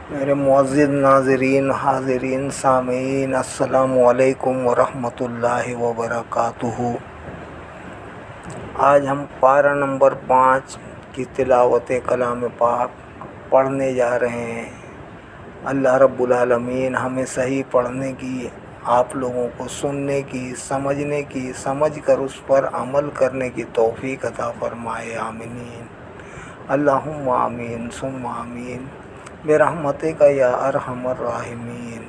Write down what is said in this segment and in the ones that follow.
मेरे मुअज़्ज़िज़ नाज़रीन, हाज़रीन, सामीन, अस्सलामु अलैकुम वरहमतुल्लाहि वबरकातुहू। आज हम पारा नंबर 5 की तिलावत कलाम पाक पढ़ने जा रहे हैं। अल्लाह रब्बुल आलमीन हमें सही पढ़ने की, आप लोगों को सुनने की, समझने की, समझकर उस पर अमल करने की तौफ़ीक़ अता फ़रमाए। आमीन। अल्लाहुम्मा आमीन सुम्मा आमीन बिरहमतिका या अरहमर राहिमीन।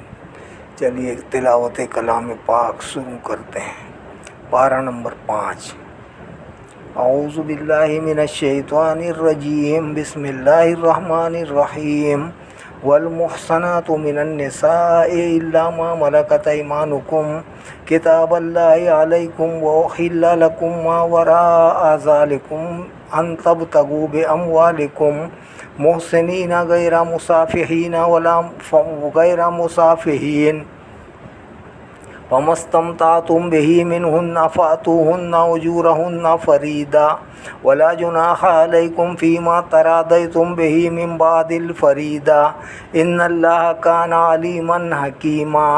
चलिए तिलावत कलाम पाक शुरू करते हैं। पारा नंबर 5। औज़ु बिल्लाहि मिनश शैतानिर रजीम, बिस्मिल्लाहिर रहमानिर रहीम। वल मुहसनातु मिनन निसाइ इल्ला मा मलकत ऐमानुकुम किताबल्लाहि अलैकुम व उहिल्ला लकुम मा वराअ ज़ालिकुम अन तबतगू बिअमवालिकुम मुहसिनीना गैरा मुसाफिहीना वला गैरा मुसाफिहीन फमस्तमतातुम बिही मिनहुन्ना फ़ातूहुन्ना उजूरहुन्ना फ़रीदा वला जुनाहा अलैकुम फ़ीमा तरादयतुम बिही मिन बादिल फ़रीदा इन्नल्लाह काना अलीमन हकीमा।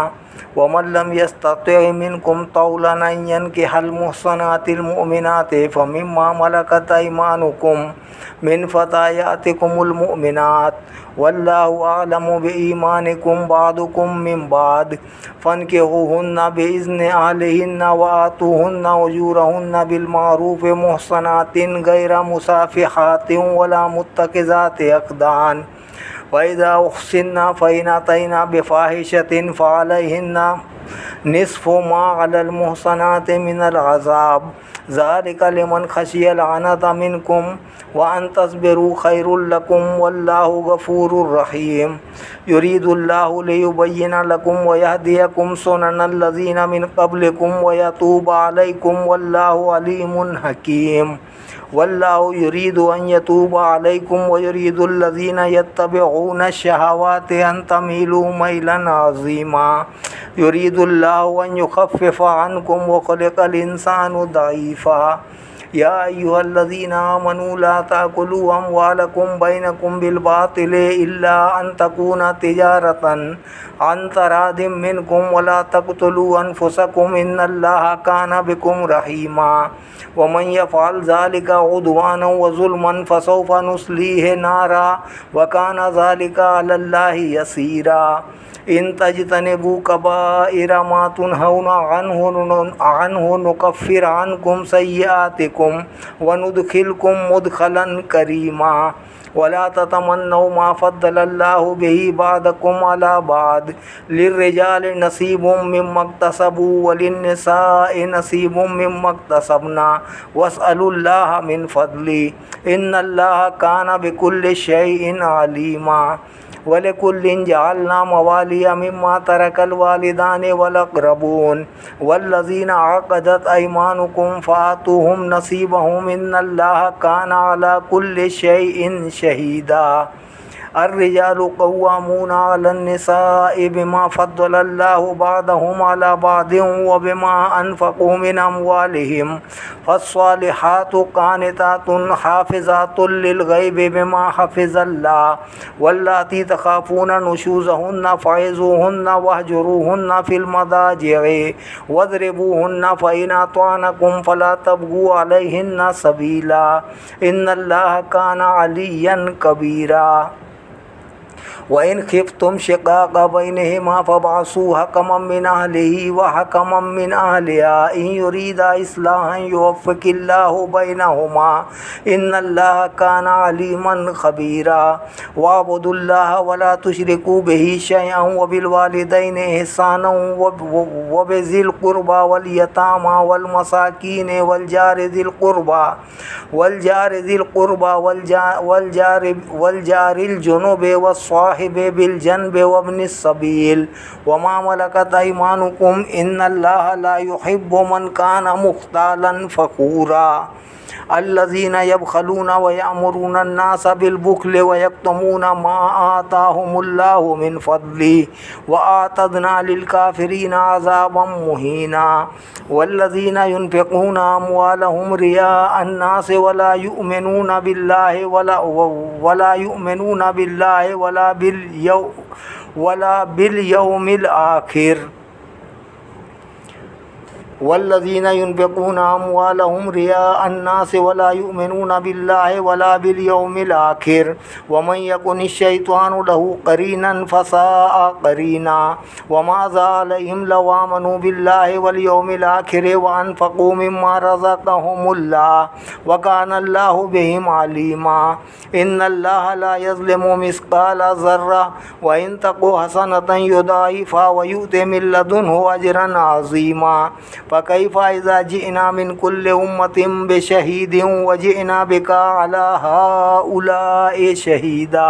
वमन लम यस्तति' मिनकुम तौलन अन यनकिहल मुहसनातिल मुमिनाति फमिम्मा मलकत ऐमानुकुम मिन फ़तायातिकुमुल मुमिनात वल्लाहु अअलमु बिईमानिकुम बादुकुम मिन बाद फन्किहुहुन्ना बिइज़्नि अहलिहिन्ना व आतूहुन्ना उजूरहुन्ना बिलमारूफ़ मुहसनातिन गैरा मुसाफ़िहातिन वला मुत्तखिज़ाति अख़दान फ़इज़ा उहसिन्ना फ़इन अतैना बिफ़ाहिशतिन फ़अलैहिन्ना निस्फ़ु मा अलल मुहसनाति मिनल अज़ाब ज़ालिका लिमन खशियल अनत मिनकुम व अन तस्बिरू खैरुल लकुम वल्लाहु गफूरुर रहीम। युरीदुल्लाहु लियुबय्यिना लकुम व यहदियकुम सुननल लज़ीना मिन क़ब्लिकुम व यतूबा अलैकुम वल्लाहु अलीमुन हकीम। वल्लाहु युरीदु अन यतूबा अलैकुम व युरीदुल लज़ीना यत्तबिऊनश शहवाति अन तमीलू मैलन अज़ीमा। युरीदुल्लाहु अन युख़फ़्फ़िफ़ अन्कुम व ख़ुलिक़ल इंसानु दईफ़ा। या अय्युहल्लज़ीना आमनू ला ताकुलू अमवालकुम बैनकुम बिलबातिल इल्ला अन तकूना तिजारतन अन तरादिम मिनकुम वला तक़्तुलू अनफुसकुम इन्नल्लाहा काना बिकुम रहीमा। वमन यफ़अल ज़ालिका उद्वानन व ज़ुल्मन फ़सौफ़ा नुस्लीहि नारा व काना ज़ालिका अलल्लाहि यसीरा। इन तज्तनिबू कबाइरा मा तुनहौना अन्हु नुकफ़्फ़िर अन्कुम सय्यिआतिकुम व नुदखिलकुम मुदखलन करीमा। वला ततमन्नौ मा फ़द्दलल्लाहु बिही बादकुम अला बाद लिर्रिजालि नसीबुम मिम्मा इक्तसबू व लिन्निसाइ नसीबुम मिम्मा इक्तसबना वस्अलुल्लाह मिन फ़द्लि इन्नल्लाह काना बिकुल्लि शैइन अलीमा। वलिकुल्लिन जअलना मवालिया मिम्मा तरकल वालिदानि वल अक़रबून वल्लज़ीना अक़दत ऐमानुकुम फ़ातूहुम नसीबहुम इन्नल्लाह काना अला कुल्लि शैइन शहीदा। अर्रिजालु क़व्वामूना अलन निसाइ बिमा फ़द्दलल्लाहु बादहुम अला बादिन व बिमा अनफ़क़ू मिन अमवालिहिम फ़स्सालिहातु क़ानितातुन हाफ़िज़ातुन लिलग़ैबि बिमा हफ़िज़ल्लाह वल्लाती तख़ाफ़ूना नुशूज़हुन्ना फ़इज़ूहुन्ना वहजुरूहुन्ना फ़िल मदाजि'i वज़रिबूहुन्ना फ़इन अतअनकुम फ़ला तबग़ू अलैहिन्ना सबीला इन्नल्लाह काना अलिय्यन कबीरा। वइन खिफ़्तुम शिक़ाक़ बैनिहिमा फ़बअसू हकमम मिन अहलिही व हकमम मिन अहलिहा इन युरीदा इस्लाहन युवफ़्फ़िक़िल्लाहु बैनहुमा इन्नल्लाह काना अलीमन ख़बीरा। वअब्दुल्लाह वला तुशरिकू बिही शैअन व बिलवालिदैनि इहसानन व बिज़िल क़ुरबा वल यतामा वल मसाकीन वल जारि ज़िल क़ुरबा वल जारिल जुनुबि वस्साहिबि बिल जनबि वब्निस सबील वमा मलकत ऐमानुकुम इन्नल्लाह ला युहिब्बु मन काना मुख्तालन फ़खूरा। अल्लज़ीना यबखलूना व यअमुरूना अन्नास बिलबुख्ल व यक्तमूना मा आताहुमुल्लाहु मिन फद्ली व आतदना लिलकाफिरीना अज़ाबम मुहीना वल्लज़ीना युनफ़िक़ूना अम्वालहुम रियाअन नास वला युमिनूना बिल्लाहि वला बिल यौमिल आखिर वल्लज़ीना युनफ़िक़ूना अम्वालहुम रियाअन नास वला युमिनूना बिल्लाहि वला बिल यौमिल आखिर वमन यकुनिश्शैतानु लहू क़रीनन फ़साअ क़रीना वमाज़ा अलैहिम लौ आमनू बिल्लाहि वल यौमिल आखिर व अनफ़क़ू मिम्मा रज़क़हुमुल्लाह व कानल्लाहु बिहिम अलीमा इन्नल्लाहा ला यज़लिमु मिस्क़ाला ज़र्रा व इन तक़ु हसनतन युदाइफ़ा व यु'ति मिन लदुन्हु अजरन अज़ीमा फ़कैफ़ इज़ा जि'ना मिन कुल्लि उम्मतिन बिशहीदिन व जि'ना बिका अला हाउलाइ शहीदा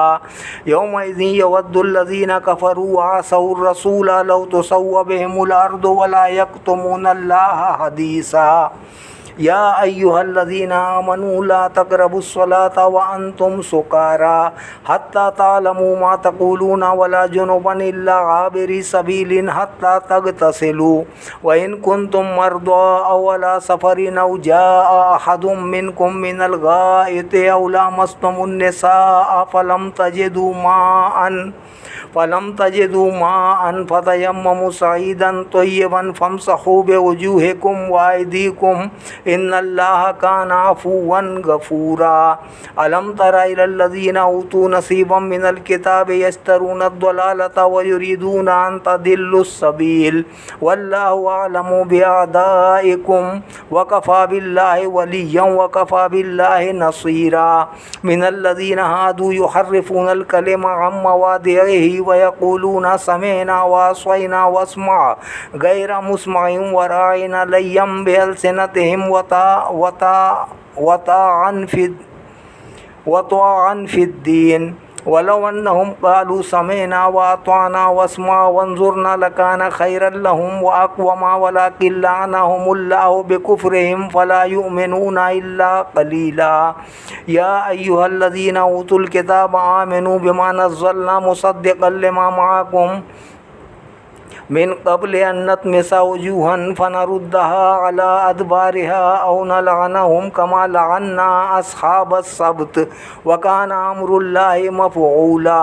यौमइज़िन यवद्दुल्लज़ीना कफ़रू व असौर रसूला लौ तुसव्वा बिहिमुल अर्दु व ला यक्तुमूनल्लाहा हदीसा या अय्युहल्लज़ीना आमनू ला तक़रबुस्सलाता व अंतुम सुकारा हत्ता तालमू मा तक़ूलूना वला जुनुबन इल्ला आबिरी सबीलिन हत्ता तग़तसिलू व इन कुंतुम मर्दा अव अला सफ़रिन अव जाअ अहदुम मिनकुम मिनल गाइति अव लामस्तुमुन निसाअ फलम तजिदू माअन फ़तयम्ममू सईदन तय्यबन फ़मसहू बिवुजूहिकुम व अयदीकुम इन्नल्लाहा कान अफ़ुव्वन गफ़ूरा अलम तरा इलल्लज़ीना ऊतू नसीबम मिनल किताबि यश्तरूना अद-दलालता व युरीदूना अन तदिल्लुस सबील वल्लाहु अअलमु बिअअदाइकुम व कफ़ा बिल्लाहि वलिय्यन व कफ़ा बिल्लाहि नसीरा मिनल्लज़ीना हादू युहर्रिफूनल कलिमा अन मवादिइहि व यक़ूलूना समिअना व असयना वस्मा गैर मुस्मइन व राइना लय्यम बिअल्सिनतिहिम व ताअन फ़िद्दीन वलौ अन्नहुम क़ालू समिअना व अतअना वस्मा वंज़ुरना लकान खैरन लहुम व अक़वमा वलाकिन लअनहुमुल्लाहु बिकुफ़्रिहिम फ़ला युमिनूना इल्ला क़लीला या अय्युहल्लज़ीना ऊतुल किताब आमिनू बिमा नज़्ज़लना मुसद्दिक़न लिमा मअकुम मिन क़ब्ल अन नतमिसा वुजूहन फ़नरुद्दहा अला अदबारिहा औ नलअनहुम कमा लअन्ना अस्हाबस सब्त व कान अम्रुल्लाहि मफ़ऊला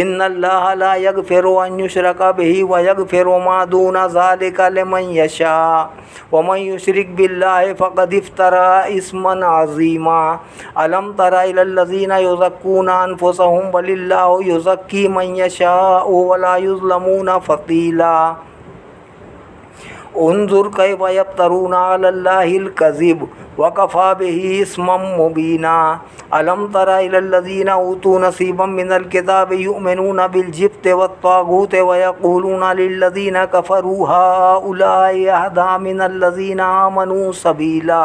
इन्नल्लाहा ला यग़फ़िरु अन युश्रका बिही व यग़फ़िरु मा दून ज़ालिका लिमन यशा व मन युश्रिक बिल्लाहि फ़क़द इफ़्तरा इस्मन अज़ीमा अलम तरा इलल्लज़ीना युज़क्कूना अनफुसहुम बलिल्लाहु युज़क्की मन यशाअ व ला युज़लमूना फ़तीला उन्ज़ुर कैफ़ यफ़्तरूना अलल्लाहिल कज़िब व कफ़ा बिही इस्मम मुबीना अलम तरा इलल्लज़ीना ऊतू नसीबम मिनल किताबि युमिनूना बिल जिब्ति वत्तागूत व यक़ूलूना लिल्लज़ीना कफ़रू हाउलाइ अहदा मिनल्लज़ीना आमनू सबीला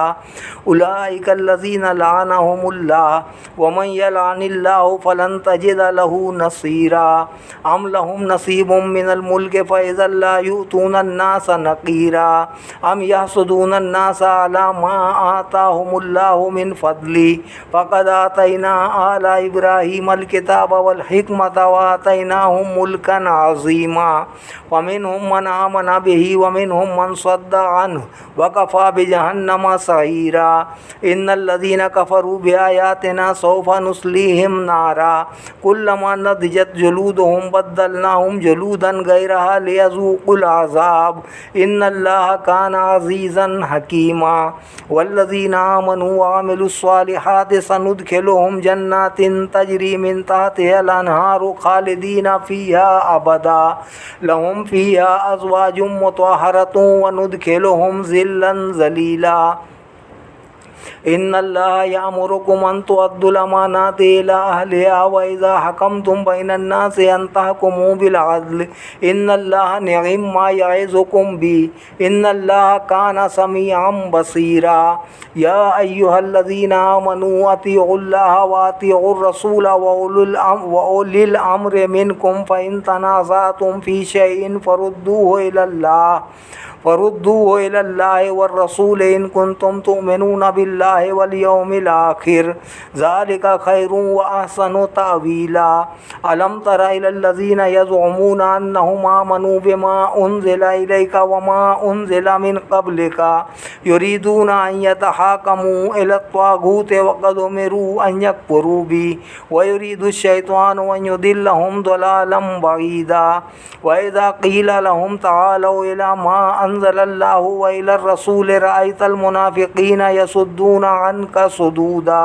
उलाइकल्लज़ीना लअनहुमुल्लाह व मन यलअनिल्लाहु फ़लन तजिद लहू नसीरा अम लहुम नसीबुम मिनल मुल्कि फ़इज़ल ला यु'तूना अन्नास नक़ीरा अम यहसुदूना अन्नास अला मा आताहुमुल्लाहु मिन फ़द्ली फ़क़द आतैना आला इब्राहीमल किताब वल हिकमत व आतैनाहुम मुल्कन अज़ीमा व मिनहुम मन आमन बिही व मिनहुम मन सद्द अन्हु व कफ़ा बिजहन्नम सईरा इन्नल्लज़ीना कफ़रू बिआयातिना सौफ़ा नुस्लीहिम नारा कुल्लमा नदिजत जुलूदुहुम बद्दलनाहुम जुलूदन गैरहा लियज़ूक़ुल अज़ाब इन्नल्लाहा कान अज़ीज़न हकीमा वल्लज़ीना आमनू व अमिलुस्सालिहाति सनुदखिलुहुम जन्नातिन तजरी मिन तहतिहल अनहारु खालिदीना फ़ीहा अबदा लहुम फ़ीहा अज़वाजुम मुतहहरतुन व नुदखिलुहुम ज़िल्लन ज़लीला इन्नल्लाहा यअमुरुकुम अन तुअद्दुल अमानाति इला अहलिहा व इज़ा हकमतुम बैनन नासि अन तहकुमू बिल अद्ल इन्नल्लाहा निअम्मा यइज़ुकुम बि इन्नल्लाहा कान समीअन बसीरा या अय्युहल्लज़ीना आमनू अतीउल्लाहा व अतीउर रसूला व उलिल अम्रि मिनकुम फ़इन तनाज़अतुम फ़ी शैइन फरुद्दूहु इलल्लाहि वर रसूल इन कुंतुम तुमिनूना बिल्लाहि बिल्लाहि वल यौमिल आखिर ज़ालिका खैरुन व अहसनु तावीला। अलम तरा इलल लज़ीना यज़उमूना अन्नहुम आमनू बिमा उन्ज़िला इलैका व मा उन्ज़िला मिन क़ब्लिका युरीदूना अन यतहाकमू इला त्वागूति व क़द उमिरू अन यकफ़ुरू बिही व युरीदु शैतानु अन युदिल्लहुम दलालन बईदा। व इज़ा क़ीला लहुम तआलौ इला मा अंज़लल्लाहु व इलर रसूल रअयतल मुनाफ़िक़ीना यसुद्दूना अन्का सुदूदा।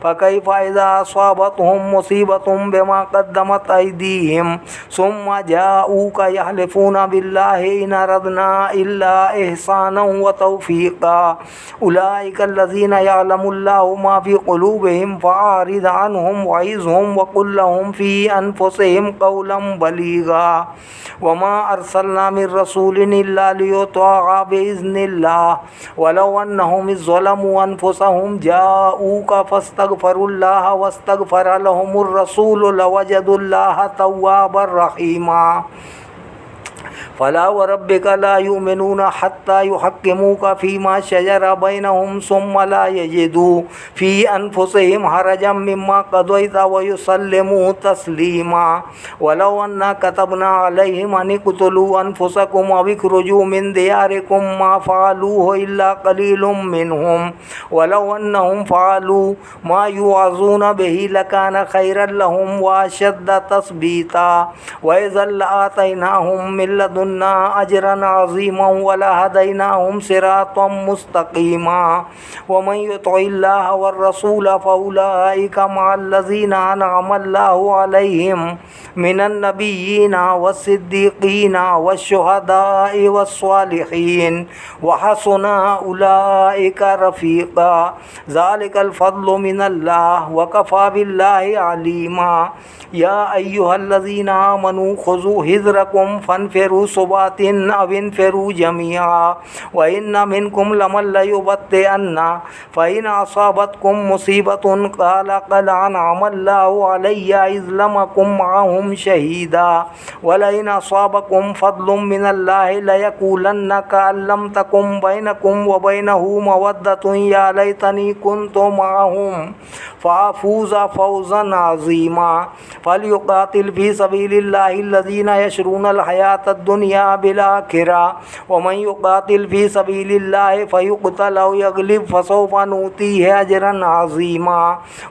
फ़कैफ़ इज़ा असाबतहुम मुसीबतुम बिमा क़द्दमत अयदीहिम सुम्मा जाऊका यहलिफूना बिल्लाहि इन अरदना इल्ला इहसानन व तौफ़ीक़ा उलाइका अल्लज़ीना यअलमुल्लाहु मा फ़ी क़ुलूबिहिम फ़अरिज़ अन्हुम वइज़हुम व क़ुल लहुम फ़ी अनफ़ुसिहिम क़ौलन बलीग़ा। वमा अरसलना मिर रसूलिन इल्ला लियुतअ बिइज़्निल्लाह वलौ अन्नहुम इज़ ज़लमू अनफ़ुसहुम जाऊका फ़स्तग़फ़रुल्लाह वस्तग़फ़र लहुमुर रसूल लवजदुल्लाह तव्वाबर रहीमा। फ़ला व रब्बिका ला युमिनूना हत्ता युहक्किमूका फ़ीमा शजरा बैनहुम सुम्मा ला यजिदू फ़ी अनफ़ुसिहिम हरजम मिम्मा क़ज़ैता व युसल्लिमू तस्लीमा। वलौ अन्ना कतबना अलैहिम अन इक़्तुलू अनफ़ुसकुम अव इख़्रुजू मिन दियारिकुम मा फ़अलूहु इल्ला क़लीलुम मिनहुम वलौ अन्नहुम फ़अलू मा युअज़ूना बिही लकान खैरन लहुम व अशद्द तस्बीता व इज़्ज़न लआतैनाहुम मिन लदुन्ना अजरन अज़ीमन व लहदैनाहुम सिरातन मुस्तक़ीमा। व मन युतिइल्लाह वर रसूल फ़उलाइका मअल्लज़ीना अनअमल्लाहु अलैहिम मिनन नबिय्यीना वस्सिद्दीक़ीना वश्शुहदाኢ वस्सालिहीन व हसुना उलाइका रफ़ीक़ा ज़ालिकल फ़ज़्लु मिनल्लाह व कफ़ा बिल्लाहि अलीमा। या अय्युहल्लज़ीना आमनू ख़ुज़ू हिज़्रकुम फ़न्फ़िरू सुबातिन अव इन्फ़िरू जमीआ व इन्ना मिनकुम लमन लयुबत्तिअन्ना फ़इन असाबतकुम मुसीबतुन क़ाल क़द अनअमल्लाहु अलैया इज़ लमकुम मअहुम शहीदा व लइन असाबकुम फ़ज़्लुम मिनल्लाहि लयक़ूलन्ना कअन लम तकुन बैनकुम व बैनहु मवद्दतुन या लैतनी कुन्तु मअहुम फ़अफ़ूज़ फ़ौज़न अज़ीमा। फ़लयुक़ातिल फ़ी सबीलिल्लाहि अल्लज़ीना यशरूनल हयातद दुनिया बिल आखिरह व मन युक़ातिल फ़ी सबीलिल्लाहि फ़युक़तल औ यग़लिब फ़सौफ़ नूतीहि अजरन अज़ीमा।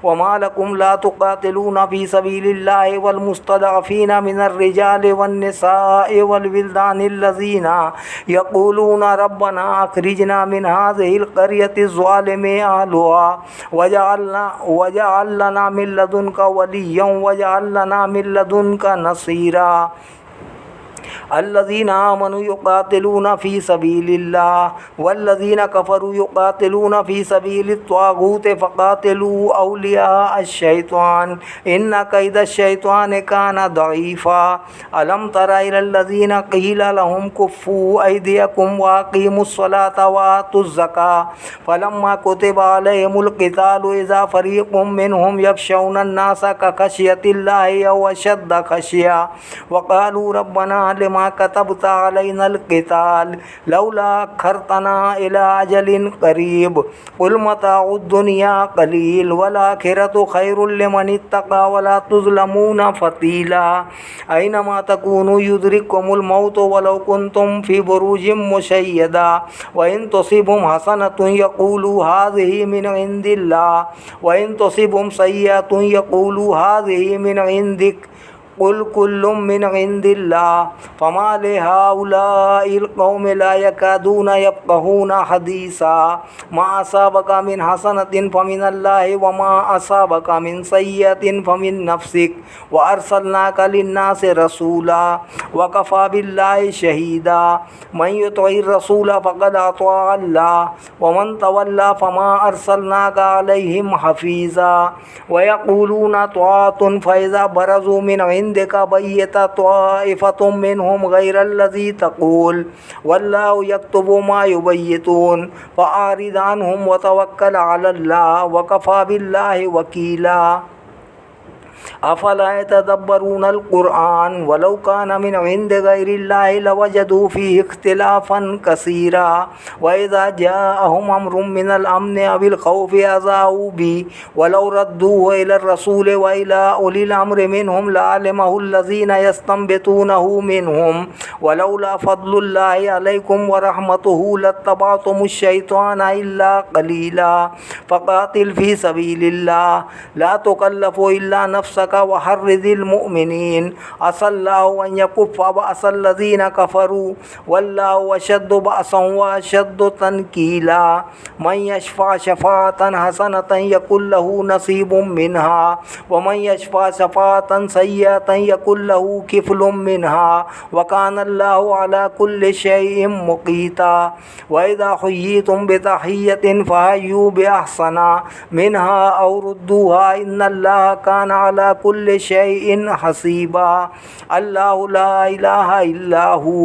व मा लकुम ला तुक़ातिलूना फ़ी सबीलिल्लाहि वल मुस्तज़अफ़ीना मिनर रिजालि वन निसाइ वल विल्दानि अल्लज़ीना यक़ूलूना रब्बना अख़रिजना मिन हाज़िहिल क़र्यति ज़्वालिमि अहलुहा वजअल लना मिन लदुनका वलिय्यन वजअल लना मिन लदुनका नसीरा। अल्लज़ीना आमनू युक़ातिलूना फ़ी सबीलिल्लाह वल्लज़ीना कफ़रू युक़ातिलूना फ़ी सबीलित त्वाग़ूत फ़क़ातिलू औलिया अश-शैतान इन्न कैदश-शैतान कान दईफ़ा। अलम तरा इलल्लज़ीना क़ीला लहुम कुफ़्फ़ू अयदियकुम व अक़ीमुस्सलाता व आतुज़्ज़काता फ़लम्मा कुतिबा अलैहिमुल क़ितालु इज़ा फ़रीक़ुम मिनहुम यख़शौनन्नासा कख़शियतिल्लाहि औ अशद्द ख़शिया व क़ालू रब्बना लिमा कतबता अलैनल क़िताल लौला अख़्खरतना इला अजलिन क़रीब क़ुल मताउद दुनिया क़लील वल आखिरतु खैरुल लिमन इत्तक़ा वला तुज़लमूना फ़तीला। ऐनमा तकूनू युदरिकुमुल मौतु वलौ कुन्तुम फ़ी बुरूजिम मुशय्यदा व इन तुसिबहुम हसनतुन यक़ूलू हाज़िही मिन इंदिल्लाह व इन तुसिबहुम सय्यअतुन यक़ूलू हाज़िही मिन इंदिक क़ुल कुल्लुम मिन इंदिल्लाह फ़मा लिहाउलाइल क़ौमि ला यकादूना यफ़क़हूना हदीसा। मा असाबका मिन हसनतिन फ़मिनल्लाहि व मा असाबका मिन सय्यतिन फ़मिन नफ़्सिक व अर्सलनाका लिन्नासि रसूला व कफ़ा बिल्लाहि शहीदा। मन युतिइर रसूल फ़क़द अतअ अल्लाह व मन तवल्ला फ़मा अर्सलनाका अलैहिम हफ़ीज़ा व यक़ूलूना तआतुन फ़इज़ा बरज़ू मिन इंदिका बय्यता ताइफ़तुम मिनहुम गैरल्लज़ी तक़ूल वल्लाहु यक्तुबु मा युबय्यितून फ़अरिज़ अन्हुम व तवक्कल अलल्लाह व कफ़ा बिल्लाहि वकीला। अफला यतदब्बरूनल कुरआन वलौ कान मिन इंदि गैरिल्लाहि लवजदू फीहि इख्तिलाफन कसीरा व इज़ा जाअहुम अम्रुम मिनल अम्नि अविल खौफि अज़ाऊ बिही वलौ रद्दूहु इलर रसूल व इला उलिल अम्रि मिनहुम लअलिमहु अल्लज़ीना यस्तंबितूनहु मिनहुम वलौला फद्लुल्लाहि अलैकुम व रहमतुहु लत्तबअतुमुश शैतान इल्ला कलीला फ़क़ातिल फ़ी सबीलिल्लाह ला तुकल्लिफ़ु इल्ला नफ्सका व हर्रिज़िल मुअमिनीन असल्लाहु अन यकुफ़्फ़ बअसल्लज़ीना कफ़रू वल्लाहु अशद्दु बअसन व अशद्दु तनकीला मन यशफ़अ शफ़ाअतन हसनतन यकुल लहू नसीबुम मिन्हा व मन यशफ़अ शफ़ाअतन सय्यअतन यकुल लहू किफ़लुम मिन्हा व कानल्लाहु अला कुल्लि शैइन मुक़ीता व इज़ा हुय्यितुम बितहिय्यतिन फ़हय्यू बिअहसना मिन्हा औ रुद्दूहा इन्नल्लाहा कान अला कुल्लि शैइन हसीबा अल्लाहु ला इलाहा इल्ला हू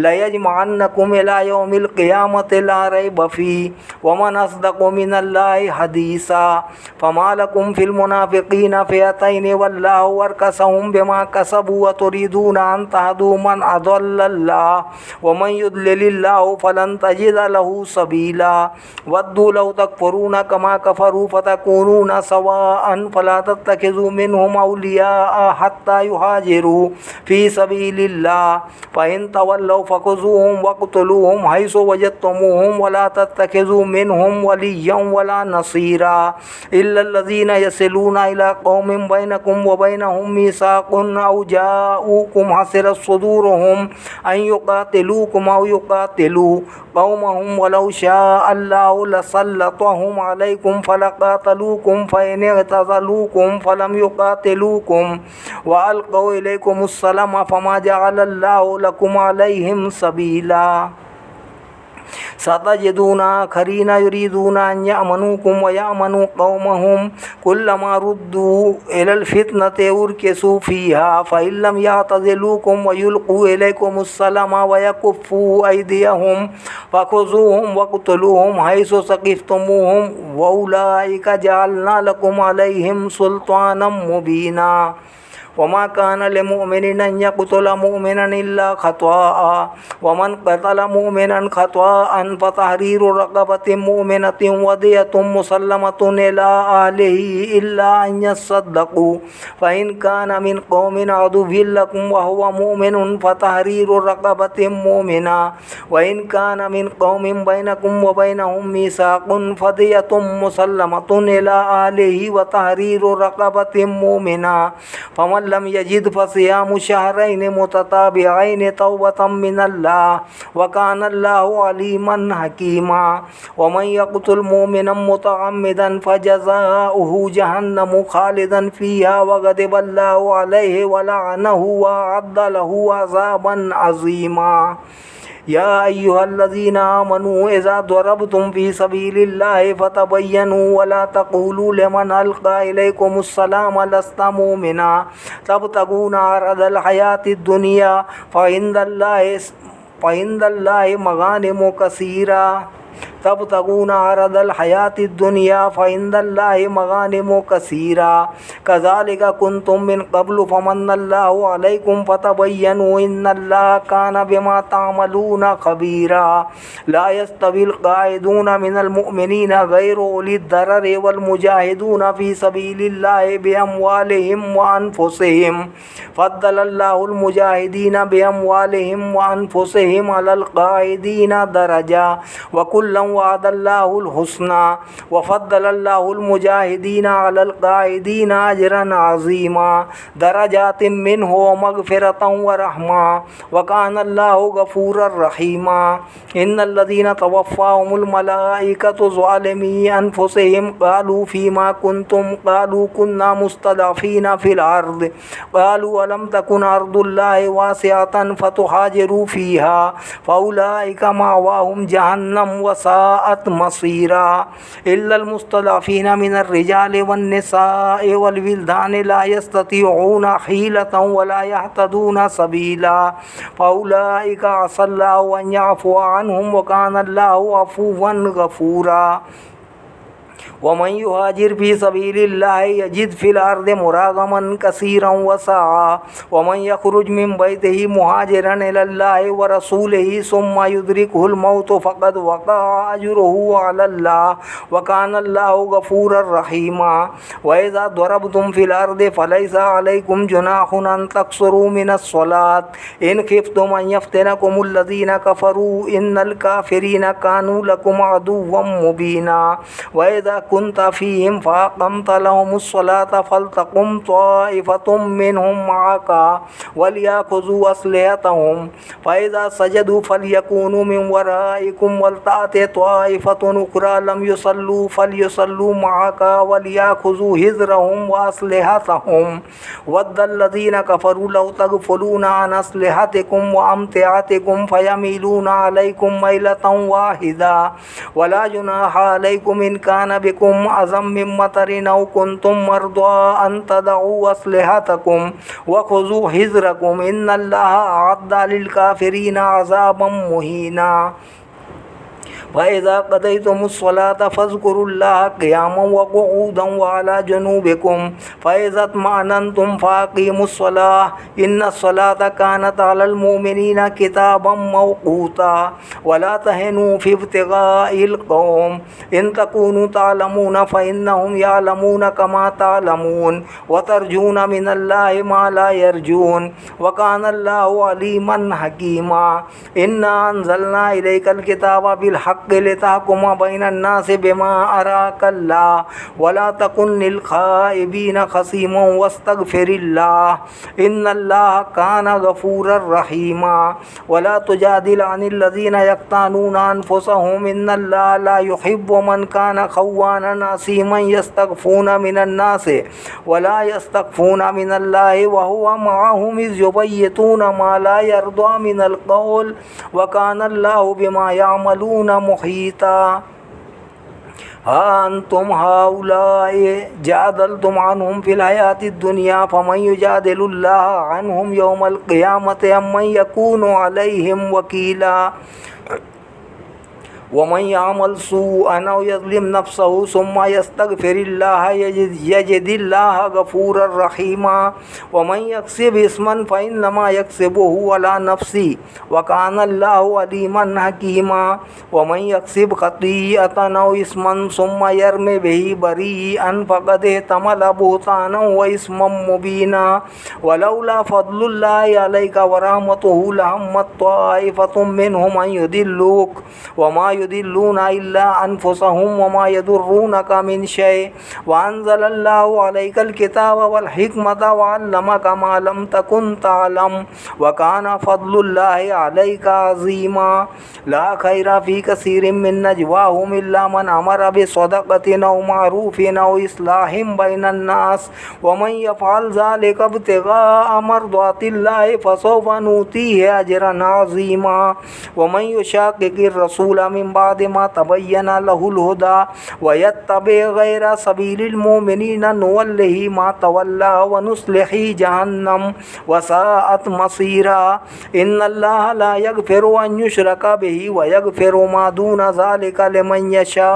लयजमअन्नकुम इला यौमिल क़ियामति ला रैब फ़ीहि व मन अस्दक़ु मिनल्लाहि हदीसा फ़मा लकुम फ़िल मुनाफ़िक़ीना फ़िअतैनि वल्लाहु अरकसहुम बिमा कसबू व तुरीदूना अन तहदू मन अदल्लल्लाह व मन युद्लिलिल्लाहु फ़लन तजिद लहू सबीला वद्दू लौ तकफ़ुरून कमा कफ़रू फ़तकूनून सवाअन फ़ला तत्तखिज़ू मिनहुम औलियाअ हत्ता युहाजिरू फ़ी सबीलिल्लाह फ़इन तवल्लौ फ़ख़ुज़ूहुम वक़्तुलूहुम हैसु वजदतुमूहुम वला तत्तखिज़ू मिनहुम वलिय्यन वला नसीरा इल्लल्लज़ीना यसिलूना इला क़ौमिन बैनकुम व बैनहुम मीसाक़ुन औ जाऊकुम हसिरत सुदूरुहुम अन युक़ातिलूकुम औ युक़ातिलू क़ौमहुम वलौ शाअ अल्लाहु लसल्लतहुम अलैकुम फ़लक़ातलूकुम फ़इन इअ्तज़लूकुम फ़लम युक़ातिलूकुम व अलक़ौ इलैकुमुस्सलम फ़मा जअलल्लाहु लकुम अलैहिम सबीला सतजिदूना आखरीना युरीदूना अन यअमनूकुम व यअमनू क़ौमहुम कुल्लमा रुद्दू इलल फ़ितनति उरकिसू फ़ीहा फ़इन लम यअतज़िलूकुम व युल्क़ू इलैकुमुस्सलमा व यकुफ़्फ़ू अयदियहुम फ़ख़ुज़ूहुम वक़्तुलूहुम हैसु सक़िफ़्तुमूहुम व उलाइका जअलना लकुम अलैहिम सुल्तानम मुबीना वमा कान लिमुमिनिन अन यक़्तुल मुमिनन इल्ला ख़ताअ वमन क़तल मुमिनन ख़ताअन फ़तहरीरु रक़बतिन मुमिनतिन वदियतुन मुसल्लमतुन इला अहलिही इल्ला अन यस्सद्दक़ू फ़इन कान मिन क़ौमिन अदुव्विन लकुम व हुवा मुमिनुन फ़तहरीरु रक़बतिन मुमिना व इन कान मिन क़ौमिन बैनकुम व बैनहुम मीसाक़ुन फ़दियतुन मुसल्लमतुन इला अहलिही व तहरीरु रक़बतिन मुमिना फ़मन लम यजिद फ़सियामु शहरैनि मुतताबिअैनि तौबतम मिनल्लाह व कानल्लाहु अलीमन हकीमा व मन यक़्तुल मुमिनन मुतअम्मिदन फ़जज़ाउहु जहन्नमु खालिदन फ़ीहा व ग़ज़िबल्लाहु अलैहि व लअनहु व अअद्द लहु अज़ाबन अज़ीमा या अय्युहल्लज़ीना आमनू इज़ा दरबतुम फ़ी सबीलिल्लाहि फ़तबय्यनू वला तक़ूलू लिमन अलक़ा इलैकुमुस्सलाम लस्ता मुमिना तबतगूना अरदल हयातिद दुनिया फ़इंदल्लाहि मग़ानिमु कसीरा तबतगूना अरदल हयातिद दुनिया फ़इंदल्लाहि मग़ानिमु कसीरा कज़ालिका कुंतुम मिन क़ब्लु फ़मन्नल्लाहु अलैकुम फ़तबय्यनू इन्नल्लाहा कान बिमा तअमलूना ख़बीरा ला यस्तविल क़ाइदूना मिनल मुअमिनीना गैरु उलिद दररि वल मुजाहिदूना फ़ी सबीलिल्लाहि बिअमवालिहिम व अनफुसिहिम फ़द्दलल्लाहुल मुजाहिदीना बिअमवालिहिम व अनफुसिहिम अलल क़ाइदीना दरजा व कुल्लन वअदल्लाहुल हुस्ना व फ़द्दलल्लाहुल मुजाहिदीना अलल क़ाइदीना अजरन अज़ीमा दरजातिन मिन्हु व मग़फ़िरतन व रहमा व कानल्लाहु गफ़ूरर रहीमा इन्नल्लज़ीना तवफ़्फ़ाहुमुल मलाइकतु ज़ालिमी अनफुसिहिम क़ालू फ़ीमा कुंतुम क़ालू कुन्ना मुस्तदअफ़ीना फ़िल अर्ज़ क़ालू अलम तकुन अर्दुल्लाहि वासिअतन फ़तुहाजिरू फ़ीहा फ़उलाइका मअवाहुम जहन्नम व साअत मसीरा इल्लल मुस्तदअफ़ीना मिनर रिजालि वन निसाइ वल विल्दानि ला यस्ततिऊना हीलतन व ला यहतदूना सबीला फ़उलाइका असल्लाहु अन यअफ़ुव अन्हुम व कानल्लाहु अफ़ुव्वन गफ़ूरा वमन युहाजिर फी सबीलिल्लाहि यजिद फिल अर्दि मुरागमन कसीरन वसआ वमन यखरुज मिन बैतिही मुहाजिरन इलल्लाहि व रसूलिही सुम्मा युद्रिकुहुल मौत फ़क़द वक़अ अज्रुहु अलल्लाह व कानल्लाहु गफूरर रहीमा व इज़ा दरबतुम फिल अर्दि फलैसा अलैकुम जुनाहुन अन तक़्सुरू मिनस सलात इन खिफ़्तुम अन यफ़्तिनकुमुल्लज़ीना कफ़रू इन्नल काफ़िरीना कानू लकुम अदुव्वम मुबीना व इज़ा कुन्ता फ़ीहिम फ़अक़म्त लहुमुस्सलाता फ़लतक़ुम ताइफ़तुम मिनहुम मअका वलियाख़ुज़ू अस्लिहतहुम फ़इज़ा सजदू फ़लयकूनू मिन वराइकुम वलतअति ताइफ़तुन उख़रा लम युसल्लू फ़लयुसल्लू मअका वलियाख़ुज़ू हिज़्रहुम व अस्लिहतहुम वद्दल्लज़ीना कफ़रू लौ तग़फ़ुलूना अन अस्लिहतिकुम व अम्तिअतिकुम फ़यमीलूना अलैकुम मैलतन वाहिदा वला जुनाहा अलैकुम इन कान बिकुम अज़म मिन मतरिन औ कुन्तुम मर्दा अन तदऊ अस्लिहतकुम व खुज़ू हिज़्रकुम इन्नल्लाहा अअद्दा लिल काफ़िरीना अज़ाबम मुहीना फ़इज़ा क़ज़य्तुमुस्सलाता फ़ज़्कुरुल्लाह क़ियामन व क़ुऊदन व अला जुनूबिकुम फ़इज़ा इत्मअनन्तुम फ़अक़ीमुस्सलाह इन्नस्सलाता कानत अलल मुमिनीना किताबन मौक़ूता वला तहिनू फ़ी इब्तिग़ाइल क़ौम इन तकूनू तअलमून फ़इन्नहुम यअलमून कमा तअलमून व तर्जून मिनल्लाहि मा ला यर्जून व कानल्लाहु अलीमन हकीमा इन्ना अंज़लना इलैकल किताबा बिल हक़्क़ि लितहकुम बैनन्नासि बिमा अराकल्लाह वला तकुन लिल ख़ाइबीन ख़सीमन वस्तग़फ़िरिल्लाह इन्नल्लाह कान गफ़ूरर रहीमा वला तुजादिल अनिल्लज़ीना यक़्तानूना अनफ़ुसहुम इन्नल्लाहा ला युहिब्बु मन कान ख़व्वानन असीमन यस्तग़फ़ून मिनन्नासि वला यस्तग़फ़ून मिनल्लाहि व हुवा मअहुम इज़ युबय्यितूना मा ला यर्दा मिनल क़ौल व कानल्लाहु बिमा यअमलून मुहीता हाँ अंतुम हाउलाए जादलतुम अन्हुम फिल हयातिद दुनिया फमन युजादिलुल्लाह अन्हुम यौमल क़ियामति अम्मन यकूनु अलैहिम वकीला वमन यअमल सूअन औ यज़लिम नफ़्सहु सुम्मा यस्तग़फ़िरिल्लाह यजिदिल्लाह गफ़ूरर रहीमा वमन यक्सिब इस्मन फ़इन्नमा यक्सिबुहु अला नफ़्सी व कानल्लाहु अलीमन हकीमा वमन यक्सिब ख़तीअतन औ इस्मन सुम्मा यर्मि बिही बरीअन फ़क़द इहतमल बुहतानन व इस्मम मुबीना वलौला फ़ज़्लुल्लाहि अलैका व रहमतुहु लहम्मत ताइफ़तुम मिनहुम अन युदिल्लूक वमा युदिल्लूना इल्ला अनफुसहुम वमा यदुर्रूनका मिन शै व अंज़लल्लाहु अलैकल किताब वल हिकमता व अल्लमका मा लम तकुन तअलम व काना फ़ज़्लुल्लाहि अलैका अज़ीमा ला खैरा फ़ी कसीरिन मिन नजवाहुम इल्ला मन अमरा बिसदक़तिन औ मारूफ़िन औ इस्लाहिम बैनन नास व मन यफ़अल ज़ालिका इब्तिग़ाअ मर्ज़ातिल्लाहि फ़सौफ़ नूतीहि अजरन अज़ीमा व मन युशाक़िक़िर रसूल मिन बाद मा तबय्यन लहुल हुदा व यत्तबि गैरा सबीलिल मुमिनीन नुवल्लिहि मा तवल्ला व नुस्लिहि जहन्नम व साअत मसीरा इन्नल्लाहा ला यग़फ़िरु अन युश्रका बिही व यग़फ़िरु मा दून ज़ालिका लिमन यशा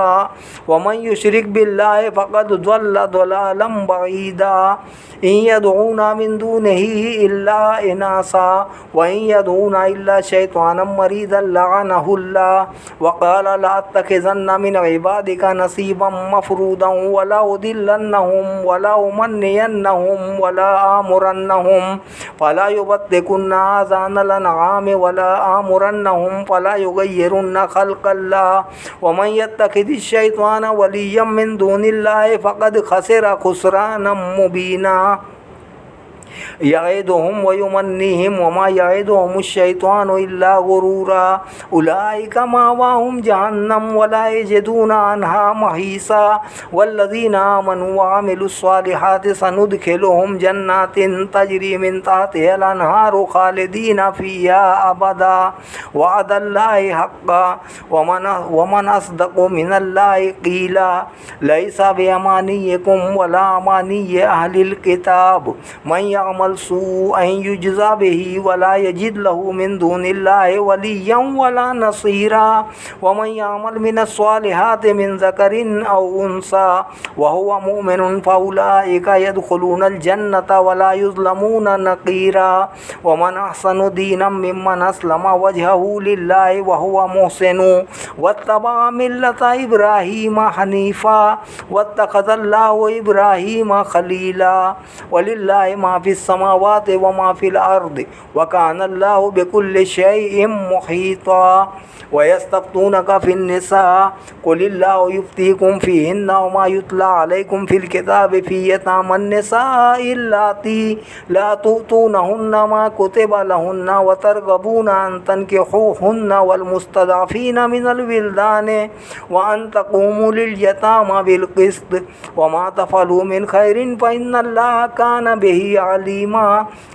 व मन युश्रिक बिल्लाहि फ़क़द ضل ضلالا बईदा इन यदऊना मिन दूनिही इल्ला इनासा व इन यदऊना इल्ला शैतानम मरीदन लअनहुल्लाह व क़ाला लअत्तख़िज़न्ना मिन इबादिका नसीबम मफ़रूदन व लउदिल्लन्नहुम व लउमन्नियन्नहुम व लआमुरन्नहुम फ़ला युबत्तिकुन्ना आज़ानल अनआमि व लआमुरन्नहुम फ़ला युग़य्यिरुन्ना ख़ल्क़ल्लाह व मन यत्तख़िज़िश शैतान वलिय्यम मिन दूनिल्लाहि फ़क़द ख़सिर ख़ुस्रानम मुबीना यईदुहुम व युमन्नीहिम व मा यईदुहुमुश शैतानु इल्ला गुरूरा उलाइका मावाहुम जहन्नम व ला यजिदूना अन्हा महीसा वल्लज़ीना आमनू व अमिलुस सालिहाति सनुदखिलुहुम जन्नातिन तजरी मिन तहतिहल अन्हारु खालिदीना फ़ीहा अबदा वअदल्लाहि हक़्क़न व मन अस्दक़ु मिनल्लाहि क़ीला लैसा बिअमानिय्यिकुम वला अमानिय्यि अहलिल किताब मन यअमल सूअन युज्ज़ा बिही वला यजिद लहू मिन दूनिल्लाहि वलिय्यन वला नसीरा वमन यअमल मिनस्सालिहाति मिन ज़करिन औ उन्सा वहुव मुमिनुन फउलाइका यदखुलूनल जन्नता वला युज़लमूना नक़ीरा वमन अहसनु दीनम मिम्मन अस्लमा वजहहू लिल्लाहि वहुव मुहसिन वत्तबअ मिल्लता इब्राहीम हनीफा वत्तखज़ल्लाहु इब्राहीम खलीला वलिल्लाहि मा फिस समावाति व मा फिल अर्दि व कानल्लाहु बिकुल्लि शैइन मुहीता वयस्तफ्तूनका फिन्निसा कुलिल्लाहु युफ्तीकुम फीहिन्ना वमा युतला अलैकुम फिल किताबि फी यतामन निसाइ अल्लाती ला तुतूनहुन्ना मा कुतिबा लहुन्ना व तरगबूना अन तनकिहुहुन्ना वल मुस्तदअफीना मिनल विल्दानि व अन तक़ूमू लिल यतामा बिल क़िस्त व मा तफ़अलू मिन खैरिन फ़इन्नल्लाहा कान बिही अलीमा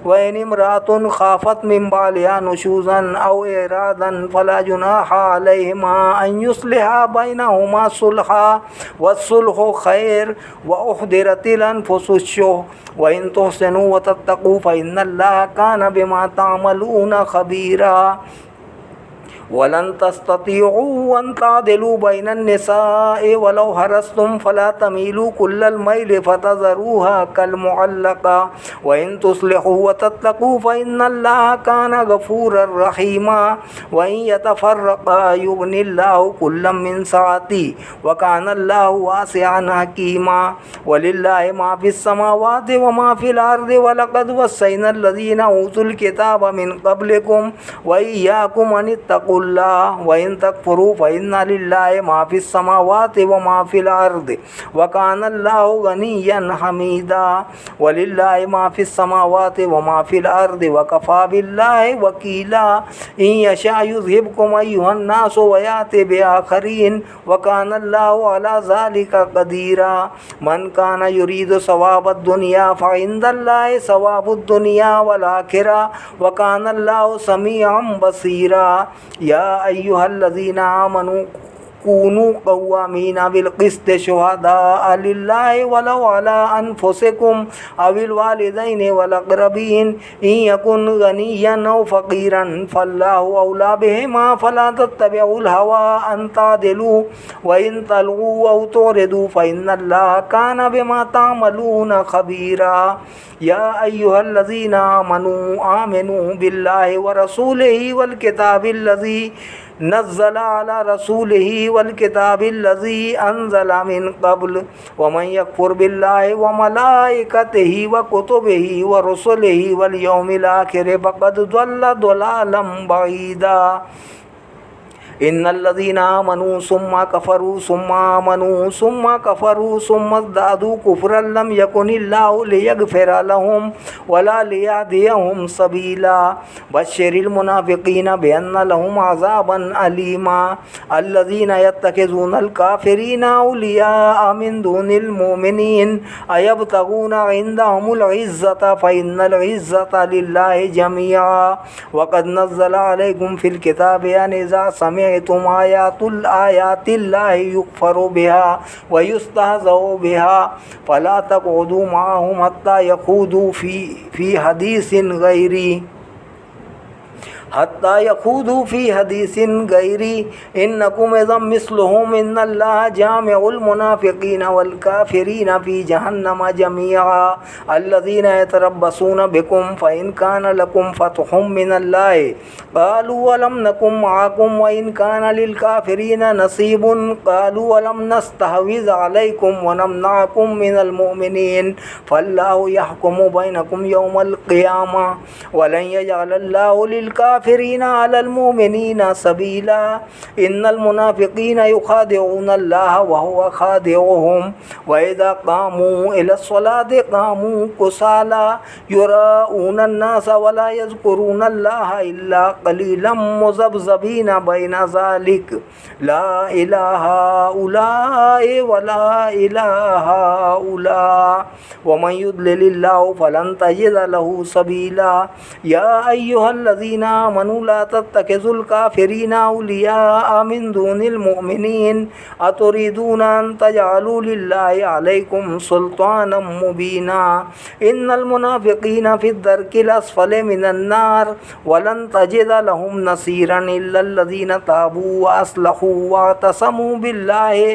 व इन इम्राअतुन ख़ाफ़त मिन बालिहा नुशूज़न औ इरादन फला जुनाहा अलैहिमा अन युस्लिहा बैनहुमा सुलहा वस्सुल्हु खैर व उहदिरतिल अनफुसुश्शुह व इन तुहसिनू व तत्तक़ू फ़इन्नल्लाहा कान बिमा तअमलून ख़बीरा वलन तस्ततिऊ अन तादिलू बैनन निसाइ वलौ हरस्तुम फला तमीलू कुल्लल मैल फतज़रूहा कल मुअल्लक़ा व इन तुस्लिहू व तत्तक़ू फ़इन्नल्लाहा कान गफ़ूरर रहीमा व इन यतफ़र्रक़ा युग़निल्लाहु कुल्लम मिन सअती व कानल्लाहु वासिअन हकीमा वलिल्लाहि मा फ़िस समावाति व मा फ़िल अर्दि व लक़द वस्सैनल लज़ीना ऊतुल किताब मिन क़ब्लिकुम व इय्याकुम अनित्तक़ू व इन तकफुरू फ़इन्ना लिल्लाहि मा फ़िस समावाति व मा फ़िल अर्दि व कानल्लाहु गनिय्यन हमीदा वलिल्लाहि मा फ़िस समावाति व मा फ़िल अर्दि व कफ़ा बिल्लाहि वकीला इन यशा युज़हिबकुम अय्युहन नासु व याति बिआखरीन व कानल्लाहु अला ज़ालिका क़दीरा मन कान युरीदु सवाबद दुनिया फ़इंदल्लाहि सवाबुद दुनिया वल आखिरा व कानल्लाहु समीअन बसीरा या अय्युहल्लज़ीना आमनू कूनू क़व्वामीना बिल क़िस्त शुहदाअ लिल्लाहि वलौ अला अनफुसिकुम अविल वालिदैनि वल अक़रबीन इन यकुन गनिय्यन औ फ़क़ीरन फ़ल्लाहु औला बिहिमा फ़ला तत्तबिउल हवा अन तादिलू व इन तलगू औ तुरिदू फ़इन्नल्लाहा कान बिमा तअमलून ख़बीरा या अय्युहल्लज़ीना आमिनू बिल्लाहि व रसूलिही वल किताबिल्लज़ी नज़्ज़ल अला रसूलिही वल किताबिल्लज़ी अनज़ल मिन क़ब्ल व मन यकफ़ुर बिल्लाहि व मलाइकतिही व कुतुबिही व रुसुलिही वल यौमिल आखिर फ़क़द ज़ल्ल ज़लालन बईदा इन्नल्लज़ीना आमनू सुम्मा कफ़रू सुम्मा आमनू सुम्मा कफ़रू सुम्मा ज़्दादू कुफ़्रन लम यकुनिल्लाहु लियग़फ़िर लहुम वला लियहदियहुम सबीला बश्शिरिल मुनाफ़िक़ीन बिअन्ना लहुम अज़ाबन अलीमा अल्लज़ीना यत्तख़िज़ूनल काफ़िरीना औलियाअ मिन दूनिल मुमिनीन अयब्तग़ूना इंदहुमुल इज़्ज़ता फ़इन्नल इज़्ज़ता लिल्लाहि जमीआ वक़द नज़्ज़ल अलैकुम फ़िल किताबि अन इज़ा तुम आयातिल्लाहि युकफ़रु बिहा व युस्तहज़अु बिहा फ़ला तक़उदू मअहुम हत्ता यख़ूदू फ़ी हदीसिन गैरी इन्नकुम इज़म मिस्लुहुम इन्नल्लाहा जामिउल मुनाफ़िक़ीना वल काफ़िरीना फ़ी जहन्नम जमीआ अल्लज़ीना यतरब्बसूना बिकुम फ़इन कान लकुम फ़तहुम मिनल्लाहि क़ालू अलम नकुम मअकुम व इन कान लिल काफ़िरीना नसीबुन क़ालू अलम नस्तहविज़ अलैकुम व नमनअकुम मिनल मुमिनीन फ़ल्लाहु यहकुमु बैनकुम यौमल क़ियामा वलन यजअलल्लाहु लिल काफ़िरीना अलल मुमिनीना सबीला इन्नल मुनाफ़िक़ीना युख़ादिऊनल्लाहा व हुवा ख़ादिउहुम व इज़ा क़ामू इलस्सलाति क़ामू कुसाला युराऊनन नास व ला यज़्कुरूनल्लाहा इल्ला क़लीलन मुज़ब्ज़बीना बैना ज़ालिक ला इलाहा उलाई व ला इलाहा उला व मन युद्लिलिल्लाहु फ़लन तजिद लहू सबीला या अय्युहल्लज़ीना आमनू ला तत्तखिज़ुल काफ़िरीना औलिया मिन दूनिल मुमिनीन अतुरीदूना अन तजअलू लिल्लाहि अलैकुम सुल्तानम मुबीना इन्नल मुनाफ़िक़ीना फ़िद्दरकिल अस्फ़लि मिनन नार वलन तजिद लहुम नसीरन इल्लल्लज़ीना ताबू व अस्लहू वअतसमू बिल्लाहि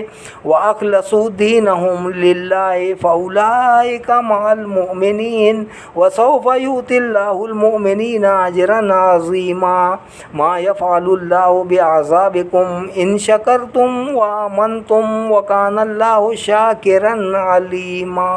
व अख़लसू दीनहुम लिल्लाहि फ़उलाइका मअल मुमिनीन व सौफ़ युतिल्लाहुल मुमिनीना अजरन अज़ीमा मा यफ़अलुल्लाहु बिअज़ाबिकुम इन शकरतुम व आमनतुम व कानल्लाहु शाकिरन अलीमा।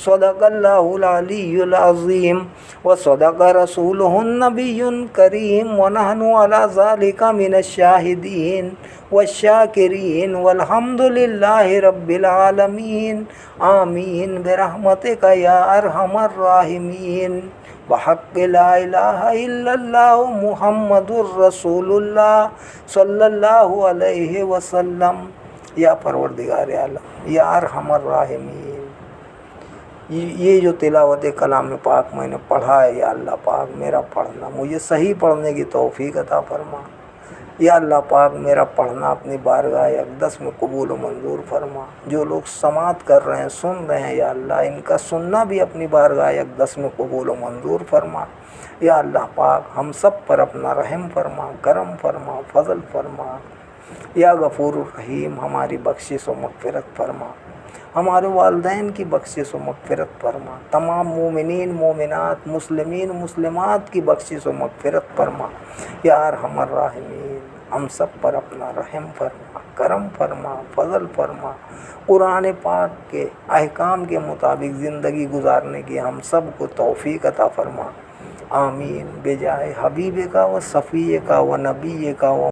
सदक़ल्लाहुल अलियुल अज़ीम व सदक़ रसूलुहुन नबियुल करीम व नहनु अला ज़ालिका मिनश शाहिदीन वश्शाकिरीन वल्हम्दुलिल्लाहि रब्बिल आलमीन आमीन बिरहमतिका या अरहमर राहिमीन बहक़्क़ि ला इलाहा इल्लल्लाहु मुहम्मदुर रसूलुल्लाह सल्लल्लाहु अलैहि वसल्लम। या परवरदिगार आलम या अरहमर राहिमीन, ये जो तिलावत कलाम पाक मैंने पढ़ा है, या अल्लाह पाक मेरा पढ़ना मुझे सही पढ़ने की तौफीक अता फरमा। या अल्लाह पाक मेरा पढ़ना अपनी बारगाह अक़दस में कबूल व मंजूर फरमा। जो लोग समात कर रहे हैं, सुन रहे हैं, या अल्लाह इनका सुनना भी अपनी बारगाह अक़दस में कबूल व मंजूर फरमा। या अल्लाह पाक हम सब पर अपना रहम फरमा, करम फरमा, फजल फरमा। या गफूर रहीम हमारी बख्शिश व मग़फ़िरत फरमा, हमारे वालिदैन की बख्शिश व मग़फ़िरत फरमा, तमाम मोमिनीन मोमिनात मुस्लिमीन मुस्लिमात की बख्शिश व मग़फ़िरत फरमा। या अरहमर राहिमीन हम सब पर अपना रहम फरमा, करम फरमा, फजल फरमा। कुरान पाक के अहकाम के मुताबिक ज़िंदगी गुजारने की हम सब को तौफ़ीक अता फरमा। आमीन बेजाए हबीब का व सफ़ी का व नबी का व